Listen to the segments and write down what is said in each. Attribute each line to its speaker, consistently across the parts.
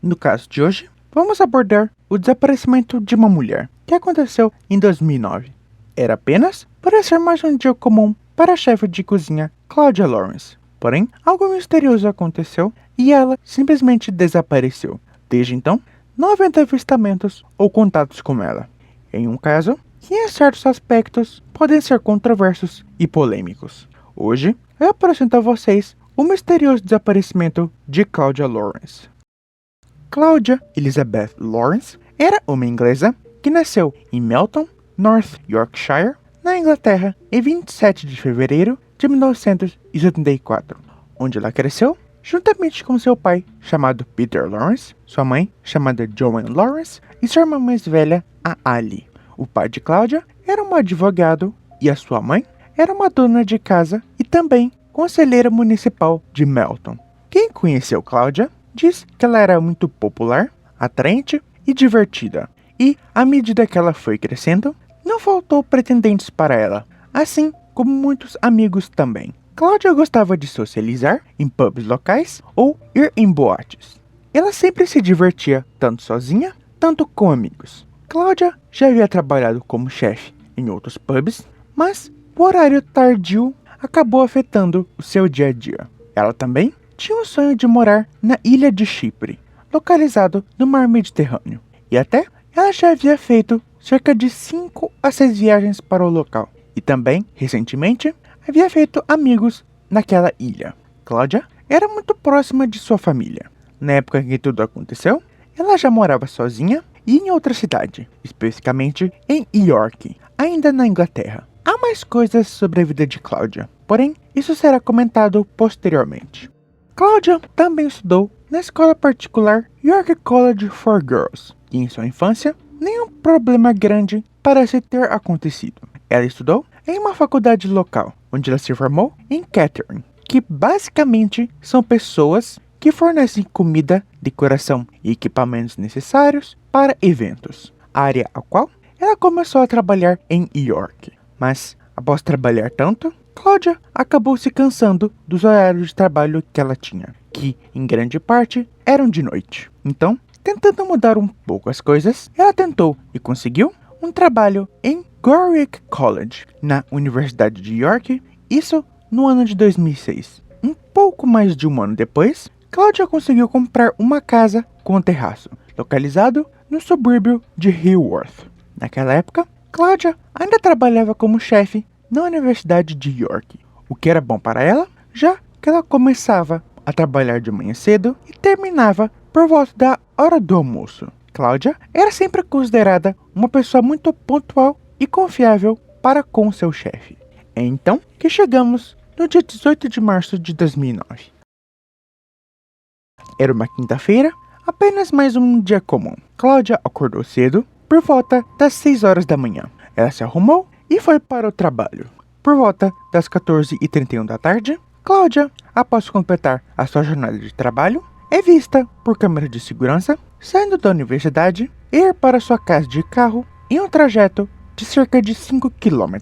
Speaker 1: No caso de hoje, vamos abordar o desaparecimento de uma mulher, que aconteceu em 2009. Era apenas para ser mais um dia comum para a chefe de cozinha Claudia Lawrence. Porém, algo misterioso aconteceu e ela simplesmente desapareceu. Desde então, não havia avistamentos ou contatos com ela. Em um caso que, em certos aspectos, podem ser controversos e polêmicos. Hoje, eu apresento a vocês o misterioso desaparecimento de Claudia Lawrence. Claudia Elizabeth Lawrence era uma inglesa que nasceu em Melton, North Yorkshire, na Inglaterra, em 27 de fevereiro de 1974, onde ela cresceu juntamente com seu pai, chamado Peter Lawrence, sua mãe, chamada Joan Lawrence, e sua irmã mais velha, a Ali. O pai de Claudia era um advogado e a sua mãe era uma dona de casa e também conselheira municipal de Melton. Quem conheceu Claudia diz que ela era muito popular, atraente e divertida. E, à medida que ela foi crescendo, não faltou pretendentes para ela, assim como muitos amigos também. Claudia gostava de socializar em pubs locais ou ir em boates. Ela sempre se divertia tanto sozinha, tanto com amigos. Claudia já havia trabalhado como chefe em outros pubs, mas o horário tardio acabou afetando o seu dia a dia. Ela também tinha o sonho de morar na ilha de Chipre, localizado no mar Mediterrâneo, e até ela já havia feito cerca de 5 a 6 viagens para o local, e também, recentemente, havia feito amigos naquela ilha. Claudia era muito próxima de sua família. Na época em que tudo aconteceu, ela já morava sozinha e em outra cidade, especificamente em York, ainda na Inglaterra. Há mais coisas sobre a vida de Claudia, porém, isso será comentado posteriormente. Claudia também estudou na escola particular York College for Girls, e em sua infância, nenhum problema grande parece ter acontecido. Ela estudou em uma faculdade local, onde ela se formou em catering, que basicamente são pessoas que fornecem comida, decoração e equipamentos necessários para eventos, área a qual ela começou a trabalhar em York. Mas, após trabalhar tanto, Claudia acabou se cansando dos horários de trabalho que ela tinha, que, em grande parte, eram de noite. Então, tentando mudar um pouco as coisas, ela tentou e conseguiu um trabalho em Warwick College, na Universidade de York, isso no ano de 2006. Um pouco mais de um ano depois, Claudia conseguiu comprar uma casa com um terraço, localizado no subúrbio de Hilworth. Naquela época, Claudia ainda trabalhava como chefe na Universidade de York, o que era bom para ela, já que ela começava a trabalhar de manhã cedo e terminava por volta da hora do almoço. Claudia era sempre considerada uma pessoa muito pontual e confiável para com seu chefe. É então que chegamos no dia 18 de março de 2009. Era uma quinta-feira, apenas mais um dia comum. Claudia acordou cedo, por volta das 6 horas da manhã. Ela se arrumou e foi para o trabalho. Por volta das 14h31 da tarde, Claudia, após completar a sua jornada de trabalho, é vista por câmera de segurança saindo da universidade e ir para sua casa de carro em um trajeto de cerca de 5 km.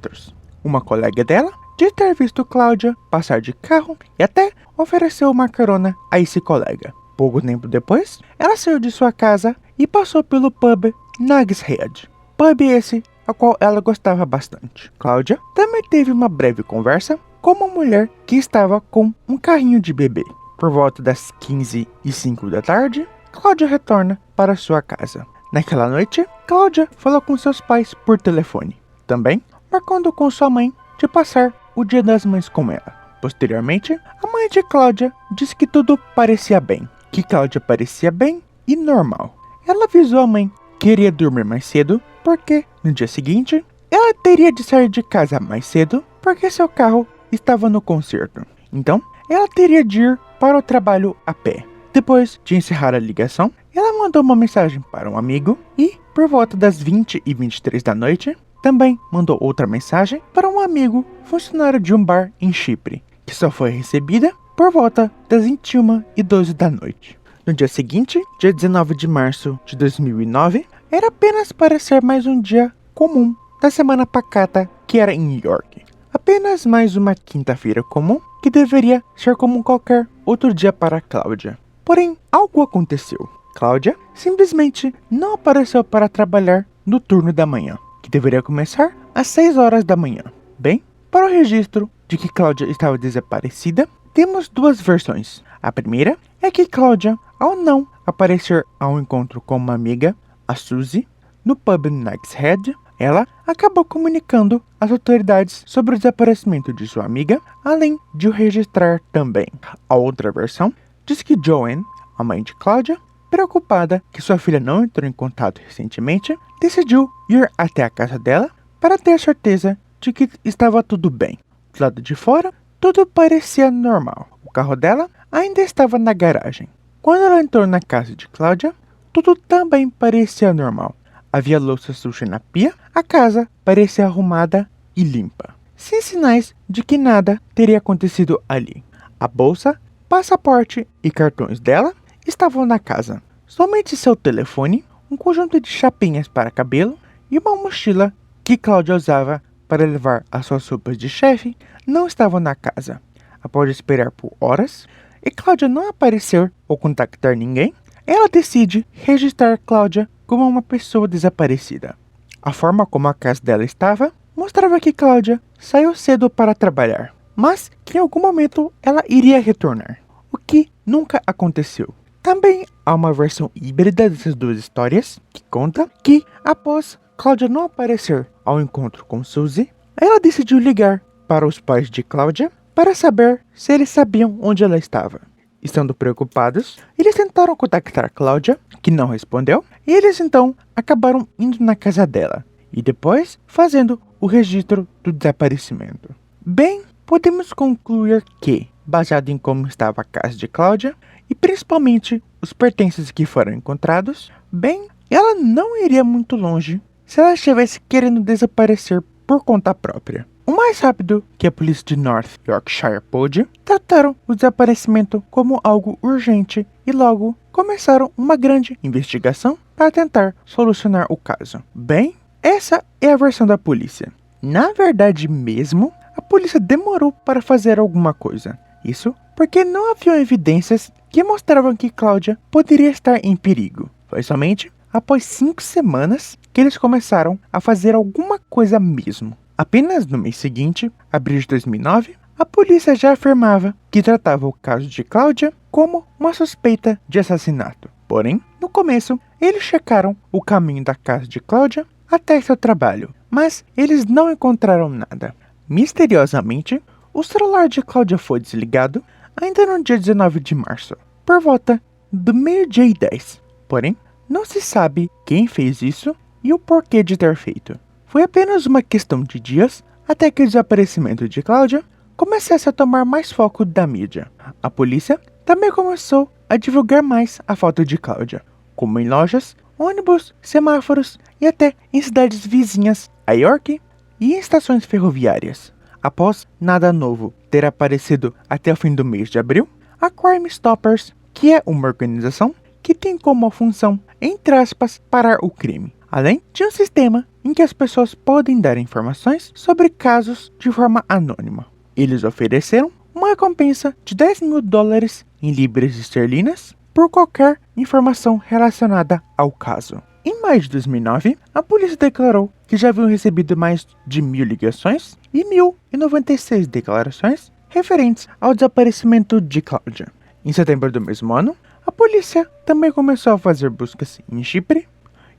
Speaker 1: Uma colega dela diz ter visto Claudia passar de carro e até ofereceu uma carona a esse colega. Pouco tempo depois, ela saiu de sua casa e passou pelo pub Nag's Head, pub esse a qual ela gostava bastante. Claudia também teve uma breve conversa com uma mulher que estava com um carrinho de bebê. Por volta das 15h05 da tarde, Claudia retorna para sua casa. Naquela noite, Claudia falou com seus pais por telefone, também marcando com sua mãe de passar o Dia das Mães com ela. Posteriormente, a mãe de Claudia disse que tudo parecia bem, que Claudia parecia bem e normal. Ela avisou a mãe que iria dormir mais cedo, porque no dia seguinte, ela teria de sair de casa mais cedo, porque seu carro estava no conserto. Então, ela teria de ir para o trabalho a pé. Depois de encerrar a ligação, ela mandou uma mensagem para um amigo e, por volta das 20h23 da noite, também mandou outra mensagem para um amigo funcionário de um bar em Chipre, que só foi recebida por volta das 21h12 da noite. No dia seguinte, dia 19 de março de 2009, era apenas para ser mais um dia comum da semana pacata que era em York. Apenas mais uma quinta-feira comum que deveria ser como qualquer outro dia para Claudia. Porém, algo aconteceu. Cláudia simplesmente não apareceu para trabalhar no turno da manhã, que deveria começar às 6 horas da manhã. Bem, para o registro de que Cláudia estava desaparecida, temos duas versões. A primeira é que Cláudia, ao não aparecer ao encontro com uma amiga, a Suzy, no pub Nag's Head, ela acabou comunicando às autoridades sobre o desaparecimento de sua amiga, além de o registrar também. A outra versão diz que Joanne, a mãe de Cláudia, preocupada que sua filha não entrou em contato recentemente, decidiu ir até a casa dela para ter certeza de que estava tudo bem. Do lado de fora, tudo parecia normal. O carro dela ainda estava na garagem. Quando ela entrou na casa de Cláudia, tudo também parecia normal. Havia louça suja na pia, a casa parecia arrumada e limpa, sem sinais de que nada teria acontecido ali. A bolsa, passaporte e cartões dela estavam na casa. Somente seu telefone, um conjunto de chapinhas para cabelo e uma mochila que Cláudia usava para levar as suas roupas de chefe não estavam na casa. Após esperar por horas e Cláudia não aparecer ou contactar ninguém, ela decide registrar Cláudia como uma pessoa desaparecida. A forma como a casa dela estava mostrava que Cláudia saiu cedo para trabalhar, mas que em algum momento ela iria retornar, o que nunca aconteceu. Também há uma versão híbrida dessas duas histórias que conta que, após Cláudia não aparecer ao encontro com Suzy, ela decidiu ligar para os pais de Cláudia para saber se eles sabiam onde ela estava. Estando preocupados, eles tentaram contactar Cláudia, que não respondeu, e eles então acabaram indo na casa dela e depois fazendo o registro do desaparecimento. Bem, podemos concluir que, baseado em como estava a casa de Cláudia e principalmente os pertences que foram encontrados, bem, ela não iria muito longe se ela estivesse querendo desaparecer por conta própria. O mais rápido que a polícia de North Yorkshire pôde, trataram o desaparecimento como algo urgente e logo começaram uma grande investigação para tentar solucionar o caso. Bem, essa é a versão da polícia. Na verdade mesmo, a polícia demorou para fazer alguma coisa. Isso porque não haviam evidências que mostravam que Cláudia poderia estar em perigo. Foi somente após 5 semanas que eles começaram a fazer alguma coisa mesmo. Apenas no mês seguinte, abril de 2009, a polícia já afirmava que tratava o caso de Cláudia como uma suspeita de assassinato. Porém, no começo, eles checaram o caminho da casa de Cláudia até seu trabalho, mas eles não encontraram nada. Misteriosamente, o celular de Cláudia foi desligado ainda no dia 19 de março, por volta do meio-dia e 10. Porém, não se sabe quem fez isso e o porquê de ter feito. Foi apenas uma questão de dias até que o desaparecimento de Cláudia começasse a tomar mais foco da mídia. A polícia também começou a divulgar mais a foto de Cláudia, como em lojas, ônibus, semáforos e até em cidades vizinhas a York e em estações ferroviárias. Após nada novo ter aparecido até o fim do mês de abril, a Crime Stoppers, que é uma organização que tem como função, entre aspas, parar o crime, além de um sistema em que as pessoas podem dar informações sobre casos de forma anônima. Eles ofereceram uma recompensa de $10.000 em libras esterlinas por qualquer informação relacionada ao caso. Em maio de 2009, a polícia declarou que já haviam recebido mais de 1.000 ligações e 1.096 declarações referentes ao desaparecimento de Cláudia. Em setembro do mesmo ano, a polícia também começou a fazer buscas em Chipre.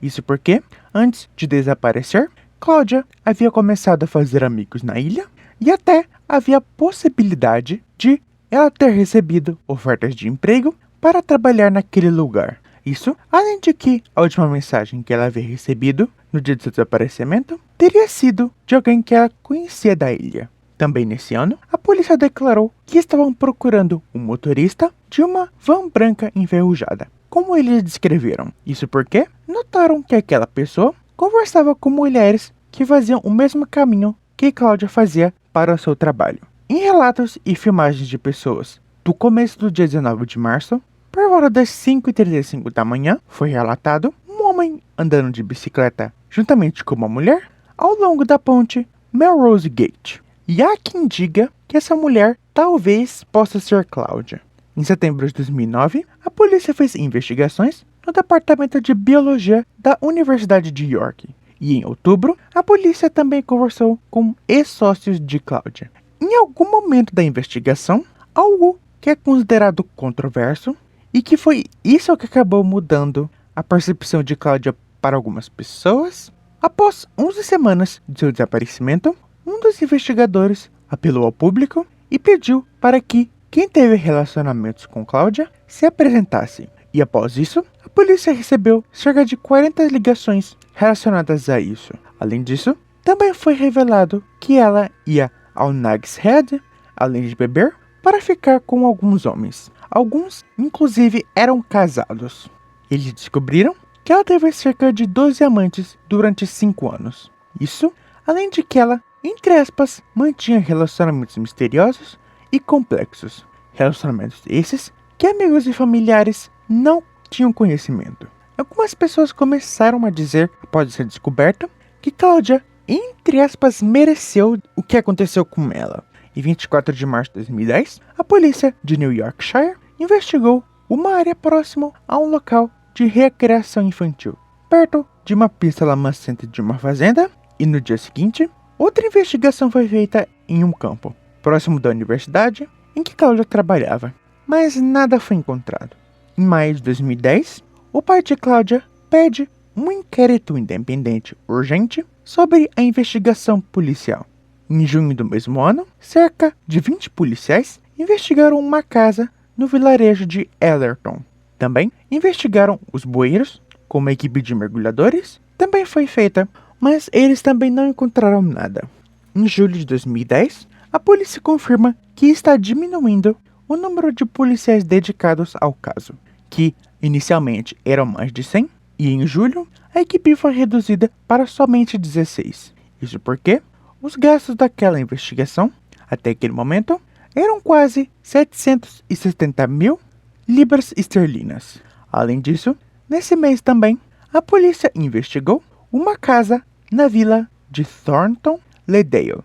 Speaker 1: Isso porque, antes de desaparecer, Cláudia havia começado a fazer amigos na ilha e até havia a possibilidade de ela ter recebido ofertas de emprego para trabalhar naquele lugar. Isso, além de que a última mensagem que ela havia recebido no dia do seu desaparecimento teria sido de alguém que ela conhecia da ilha. Também nesse ano, a polícia declarou que estavam procurando um motorista de uma van branca enferrujada, como eles descreveram. Isso porque notaram que aquela pessoa conversava com mulheres que faziam o mesmo caminho que Cláudia fazia para o seu trabalho. Em relatos e filmagens de pessoas do começo do dia 19 de março, por volta das 5h35 da manhã, foi relatado um homem andando de bicicleta juntamente com uma mulher ao longo da ponte Melrose Gate. E há quem diga que essa mulher talvez possa ser Cláudia. Em setembro de 2009, a polícia fez investigações no Departamento de Biologia da Universidade de York. E em outubro, a polícia também conversou com ex-sócios de Cláudia. Em algum momento da investigação, algo que é considerado controverso e que foi isso que acabou mudando a percepção de Cláudia para algumas pessoas. Após 11 semanas de seu desaparecimento, um dos investigadores apelou ao público e pediu para que quem teve relacionamentos com Cláudia se apresentasse. E após isso, a polícia recebeu cerca de 40 ligações relacionadas a isso. Além disso, também foi revelado que ela ia ao Nag's Head, além de beber, para ficar com alguns homens. Alguns, inclusive, eram casados. Eles descobriram que ela teve cerca de 12 amantes durante 5 anos. Isso, além de que ela, entre aspas, mantinha relacionamentos misteriosos e complexos. Relacionamentos esses que amigos e familiares não tinham conhecimento. Algumas pessoas começaram a dizer, após ser descoberta, que Cláudia, entre aspas, mereceu o que aconteceu com ela. Em 24 de março de 2010, a polícia de New Yorkshire investigou uma área próxima a um local de recreação infantil, perto de uma pista lamacenta de uma fazenda, e no dia seguinte, outra investigação foi feita em um campo, próximo da universidade em que Cláudia trabalhava, mas nada foi encontrado. Em maio de 2010, o pai de Cláudia pede um inquérito independente urgente sobre a investigação policial. Em junho do mesmo ano, cerca de 20 policiais investigaram uma casa no vilarejo de Ellerton. Também investigaram os bueiros, com uma equipe de mergulhadores. Também foi feita, mas eles também não encontraram nada. Em julho de 2010, a polícia confirma que está diminuindo o número de policiais dedicados ao caso, que inicialmente eram mais de 100, e em julho a equipe foi reduzida para somente 16. Isso porque os gastos daquela investigação, até aquele momento, eram quase 770 mil libras esterlinas. Além disso, nesse mês também, a polícia investigou uma casa na vila de Thornton Ledale,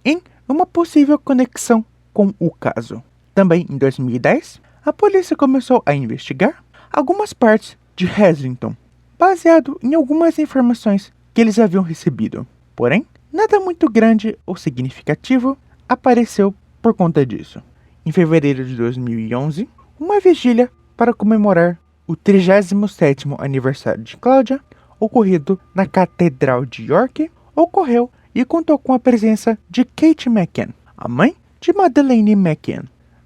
Speaker 1: em uma possível conexão com o caso. Também em 2010, a polícia começou a investigar algumas partes de Heslington, baseado em algumas informações que eles haviam recebido. Porém, nada muito grande ou significativo apareceu por conta disso. Em fevereiro de 2011, uma vigília para comemorar o 37º aniversário de Cláudia, ocorrido na Catedral de York, ocorreu e contou com a presença de Kate McCann, a mãe de Madeleine McCann.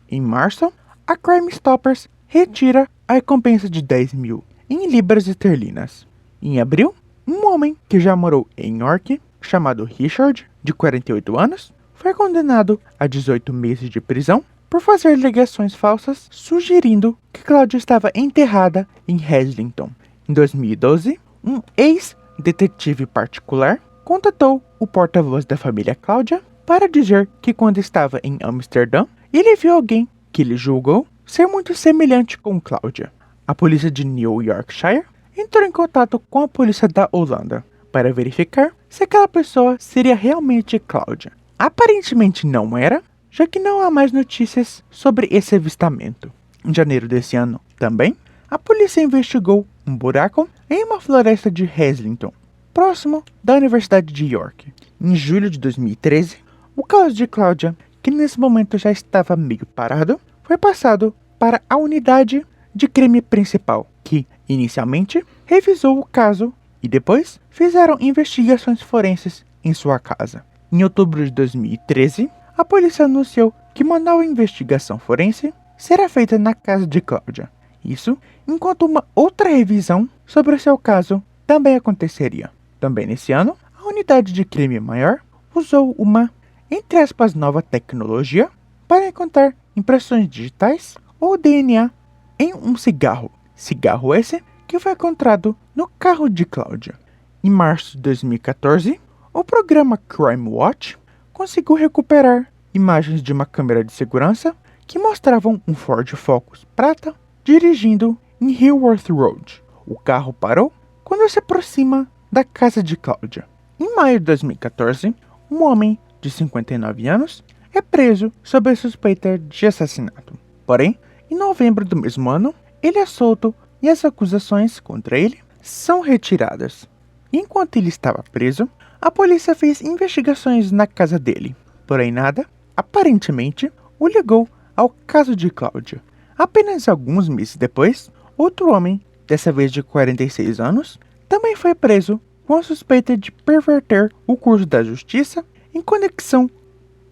Speaker 1: Em março, a Crime Stoppers retira a recompensa de 10 mil em libras esterlinas. Em abril, um homem que já morou em York, chamado Richard, de 48 anos, foi condenado a 18 meses de prisão por fazer alegações falsas sugerindo que Cláudia estava enterrada em Heslington. Em 2012, um ex-detetive particular contatou o porta-voz da família Cláudia para dizer que quando estava em Amsterdã, ele viu alguém que ele julgou ser muito semelhante com Cláudia. A polícia de New Yorkshire entrou em contato com a polícia da Holanda para verificar se aquela pessoa seria realmente Cláudia. Aparentemente não era, já que não há mais notícias sobre esse avistamento. Em janeiro desse ano, também, a polícia investigou um buraco em uma floresta de Heslington, próximo da Universidade de York. Em julho de 2013, o caso de Cláudia, que nesse momento já estava meio parado, foi passado para a unidade de crime principal, que, inicialmente, revisou o caso e depois fizeram investigações forenses em sua casa. Em outubro de 2013, a polícia anunciou que uma nova investigação forense será feita na casa de Cláudia. Isso enquanto uma outra revisão sobre o seu caso também aconteceria. Também nesse ano, a unidade de crime maior usou uma, entre aspas, nova tecnologia para encontrar impressões digitais ou DNA em um cigarro. Cigarro esse que foi encontrado no carro de Cláudia. Em março de 2014, o programa Crime Watch conseguiu recuperar imagens de uma câmera de segurança que mostravam um Ford Focus prata dirigindo em Hillworth Road. O carro parou quando se aproxima da casa de Cláudia. Em maio de 2014, um homem de 59 anos é preso sob a suspeita de assassinato. Porém, em novembro do mesmo ano, ele é solto e as acusações contra ele são retiradas. Enquanto ele estava preso, a polícia fez investigações na casa dele, porém nada, aparentemente, o ligou ao caso de Cláudia. Apenas alguns meses depois, outro homem, dessa vez de 46 anos, também foi preso com a suspeita de perverter o curso da justiça em conexão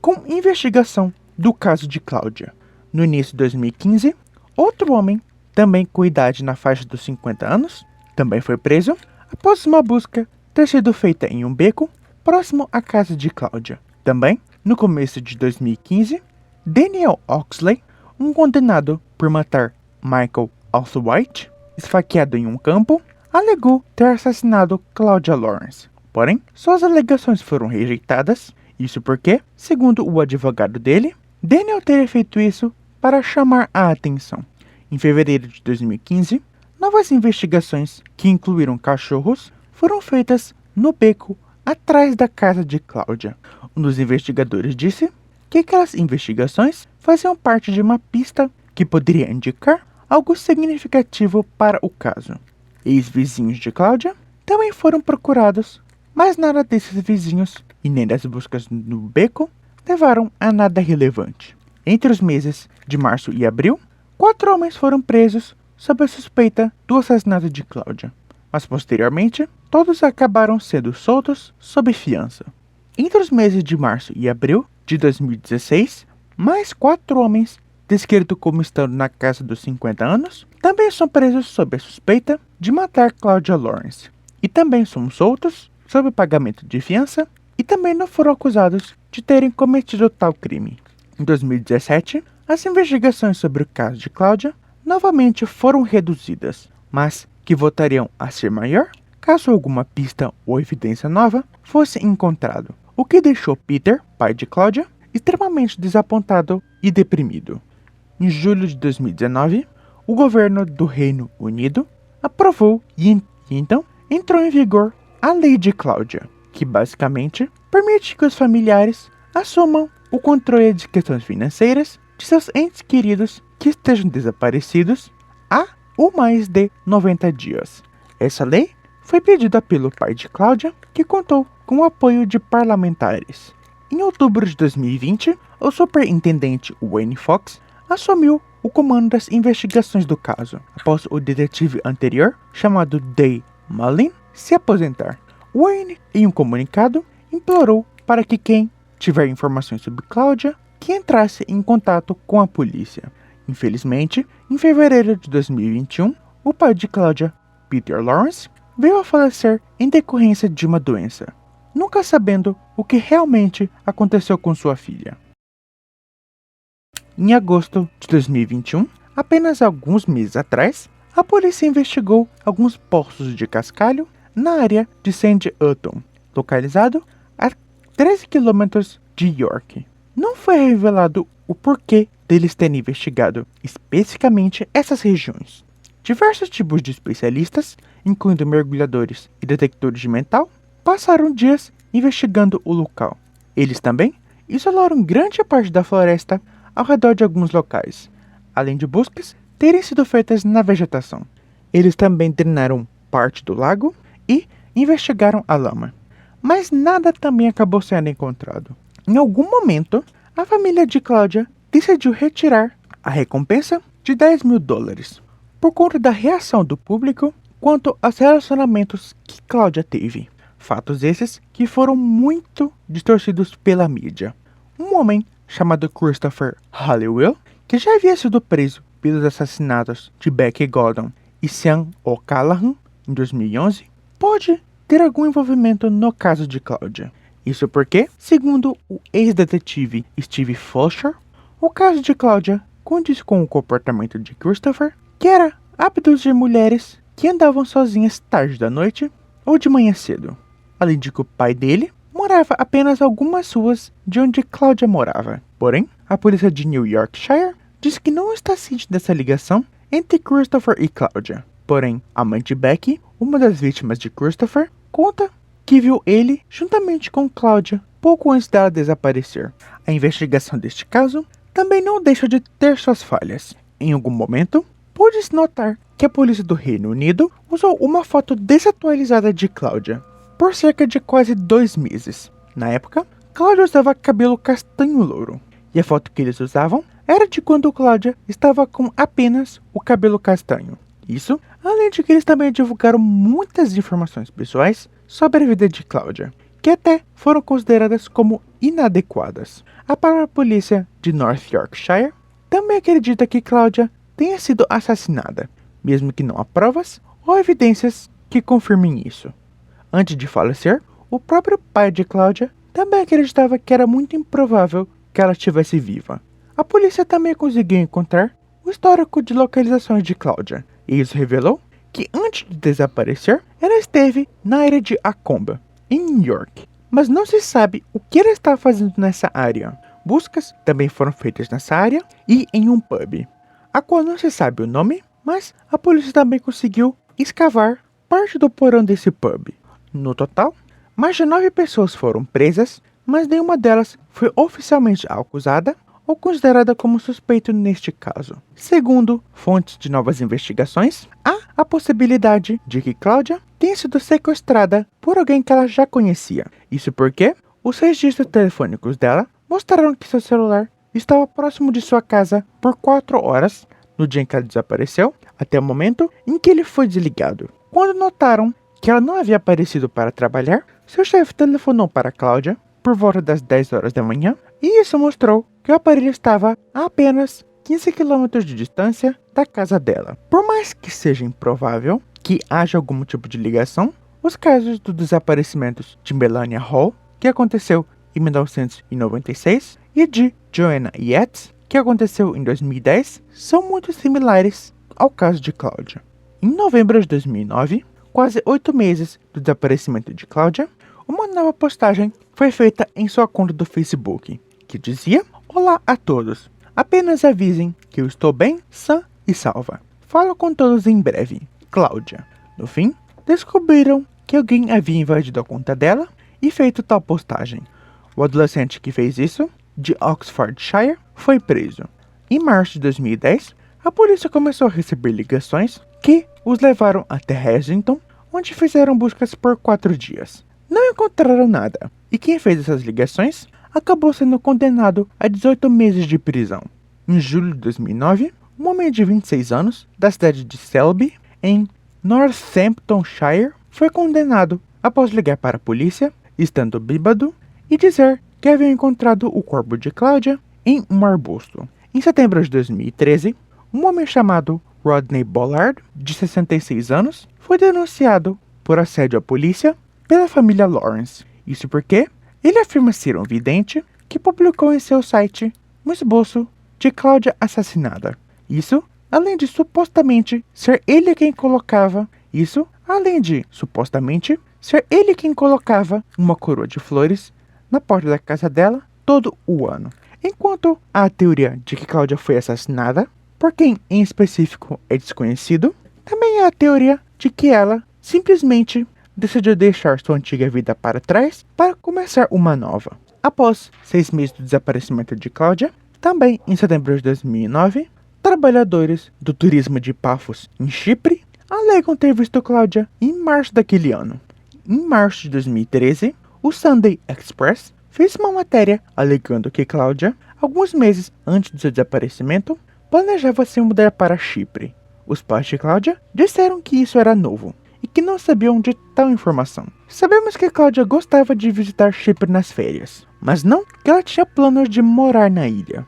Speaker 1: com investigação do caso de Cláudia. No início de 2015, outro homem, também com idade na faixa dos 50 anos, também foi preso após uma busca ter sido feita em um beco próximo à casa de Cláudia. Também, no começo de 2015, Daniel Oxley, um condenado por matar Michael Althwaite, esfaqueado em um campo, alegou ter assassinado Claudia Lawrence. Porém, suas alegações foram rejeitadas, isso porque, segundo o advogado dele, Daniel teria feito isso para chamar a atenção. Em fevereiro de 2015, novas investigações, que incluíram cachorros, foram feitas no beco atrás da casa de Cláudia. Um dos investigadores disse que aquelas investigações faziam parte de uma pista que poderia indicar algo significativo para o caso. Ex-vizinhos de Cláudia também foram procurados, mas nada desses vizinhos e nem das buscas no beco levaram a nada relevante. Entre os meses de março e abril, 4 homens foram presos sob a suspeita do assassinato de Cláudia, mas posteriormente todos acabaram sendo soltos sob fiança. Entre os meses de março e abril de 2016, mais 4 homens, descritos como estando na casa dos 50 anos, também são presos sob a suspeita de matar Claudia Lawrence, e também são soltos sob pagamento de fiança e também não foram acusados de terem cometido tal crime. Em 2017, as investigações sobre o caso de Cláudia novamente foram reduzidas, mas que voltariam a ser maior caso alguma pista ou evidência nova fosse encontrado, o que deixou Peter, pai de Cláudia, extremamente desapontado e deprimido. Em julho de 2019, o governo do Reino Unido aprovou e então entrou em vigor a Lei de Cláudia, que basicamente permite que os familiares assumam o controle de questões financeiras de seus entes queridos que estejam desaparecidos há ou mais de 90 dias. Essa lei foi pedida pelo pai de Cláudia, que contou com o apoio de parlamentares. Em outubro de 2020, o superintendente Wayne Fox assumiu o comando das investigações do caso, após o detetive anterior, chamado Dave Mullin, se aposentar. Wayne, em um comunicado, implorou para que quem tiver informações sobre Cláudia, que entrasse em contato com a polícia. Infelizmente, em fevereiro de 2021, o pai de Cláudia, Peter Lawrence, veio a falecer em decorrência de uma doença, nunca sabendo o que realmente aconteceu com sua filha. Em agosto de 2021, apenas alguns meses atrás, a polícia investigou alguns poços de cascalho na área de St. Hutton, localizado a 13 km de York. Não foi revelado o porquê deles terem investigado especificamente essas regiões. Diversos tipos de especialistas, incluindo mergulhadores e detectores de metal, passaram dias investigando o local. Eles também isolaram grande parte da floresta ao redor de alguns locais, além de buscas terem sido feitas na vegetação. Eles também drenaram parte do lago e investigaram a lama. Mas nada também acabou sendo encontrado. Em algum momento, a família de Cláudia decidiu retirar a recompensa de $10.000 por conta da reação do público quanto aos relacionamentos que Cláudia teve. Fatos esses que foram muito distorcidos pela mídia. Um homem chamado Christopher Halliwell, que já havia sido preso pelos assassinatos de Becky Gordon e Sean O'Callaghan em 2011, pode ter algum envolvimento no caso de Cláudia. Isso porque, segundo o ex-detetive Steve Foster, o caso de Cláudia condiz com o comportamento de Christopher, que era abduzir mulheres que andavam sozinhas tarde da noite ou de manhã cedo. Além de que o pai dele morava apenas algumas ruas de onde Cláudia morava. Porém, a polícia de New Yorkshire diz que não está ciente dessa ligação entre Christopher e Cláudia. Porém, a mãe de Becky, uma das vítimas de Christopher, conta que viu ele juntamente com Cláudia pouco antes dela desaparecer. A investigação deste caso também não deixa de ter suas falhas. Em algum momento, pôde-se notar que a polícia do Reino Unido usou uma foto desatualizada de Cláudia por cerca de quase 2 meses. Na época, Cláudia usava cabelo castanho louro, e a foto que eles usavam era de quando Cláudia estava com apenas o cabelo castanho. Isso, além de que eles também divulgaram muitas informações pessoais sobre a vida de Cláudia, que até foram consideradas como inadequadas. A própria polícia de North Yorkshire também acredita que Cláudia tenha sido assassinada, mesmo que não há provas ou evidências que confirmem isso. Antes de falecer, o próprio pai de Cláudia também acreditava que era muito improvável que ela estivesse viva. A polícia também conseguiu encontrar o histórico de localizações de Cláudia, e isso revelou que antes de desaparecer, ela esteve na área de Acomba, em New York, mas não se sabe o que ela estava fazendo nessa área. Buscas também foram feitas nessa área e em um pub, a qual não se sabe o nome, mas a polícia também conseguiu escavar parte do porão desse pub. No total, mais de 9 pessoas foram presas, mas nenhuma delas foi oficialmente acusada ou considerada como suspeito neste caso. Segundo fontes de novas investigações, há a possibilidade de que Cláudia tenha sido sequestrada por alguém que ela já conhecia. Isso porque os registros telefônicos dela mostraram que seu celular estava próximo de sua casa por 4 horas no dia em que ela desapareceu, até o momento em que ele foi desligado. Quando notaram que ela não havia aparecido para trabalhar, seu chefe telefonou para Cláudia por volta das 10 horas da manhã, e isso mostrou que o aparelho estava a apenas 15 quilômetros de distância da casa dela. Por mais que seja improvável que haja algum tipo de ligação, os casos dos desaparecimentos de Melania Hall, que aconteceu em 1996, e de Joanna Yates, que aconteceu em 2010, são muito similares ao caso de Cláudia. Em novembro de 2009, quase 8 meses do desaparecimento de Cláudia, uma nova postagem foi feita em sua conta do Facebook, que dizia: "Olá a todos, apenas avisem que eu estou bem, sã e salva. Falo com todos em breve, Cláudia." No fim, descobriram que alguém havia invadido a conta dela e feito tal postagem. O adolescente que fez isso, de Oxfordshire, foi preso. Em março de 2010, a polícia começou a receber ligações que os levaram até Haslington, onde fizeram buscas por 4 dias. Não encontraram nada, e quem fez essas ligações acabou sendo condenado a 18 meses de prisão. Em julho de 2009, um homem de 26 anos, da cidade de Selby, em Northamptonshire, foi condenado após ligar para a polícia, estando bêbado, e dizer que havia encontrado o corpo de Cláudia em um arbusto. Em setembro de 2013, um homem chamado Rodney Bollard, de 66 anos, foi denunciado por assédio à polícia pela família Lawrence. Isso porque ele afirma ser um vidente que publicou em seu site um esboço de Cláudia assassinada. Isso, além de supostamente ser ele quem colocava uma coroa de flores na porta da casa dela todo o ano. Enquanto há a teoria de que Cláudia foi assassinada por quem em específico é desconhecido, também há a teoria de que ela simplesmente decidiu deixar sua antiga vida para trás para começar uma nova. Após 6 meses do desaparecimento de Cláudia, também em setembro de 2009, trabalhadores do turismo de Paphos, em Chipre, alegam ter visto Cláudia em março daquele ano. Em março de 2013, o Sunday Express fez uma matéria alegando que Cláudia, alguns meses antes do seu desaparecimento, planejava se mudar para Chipre. Os pais de Cláudia disseram que isso era novo e que não sabiam de tal informação. Sabemos que Cláudia gostava de visitar Chipre nas férias, mas não que ela tinha planos de morar na ilha.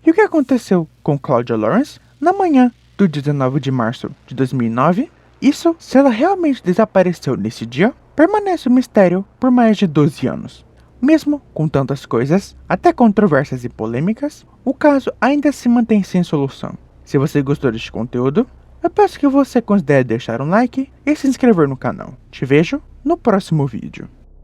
Speaker 1: E o que aconteceu com Cláudia Lawrence na manhã do 19 de março de 2009? Isso, se ela realmente desapareceu nesse dia, permanece um mistério por mais de 12 anos. Mesmo com tantas coisas, até controversas e polêmicas, o caso ainda se mantém sem solução. Se você gostou deste conteúdo, eu peço que você considere deixar um like e se inscrever no canal. Te vejo no próximo vídeo.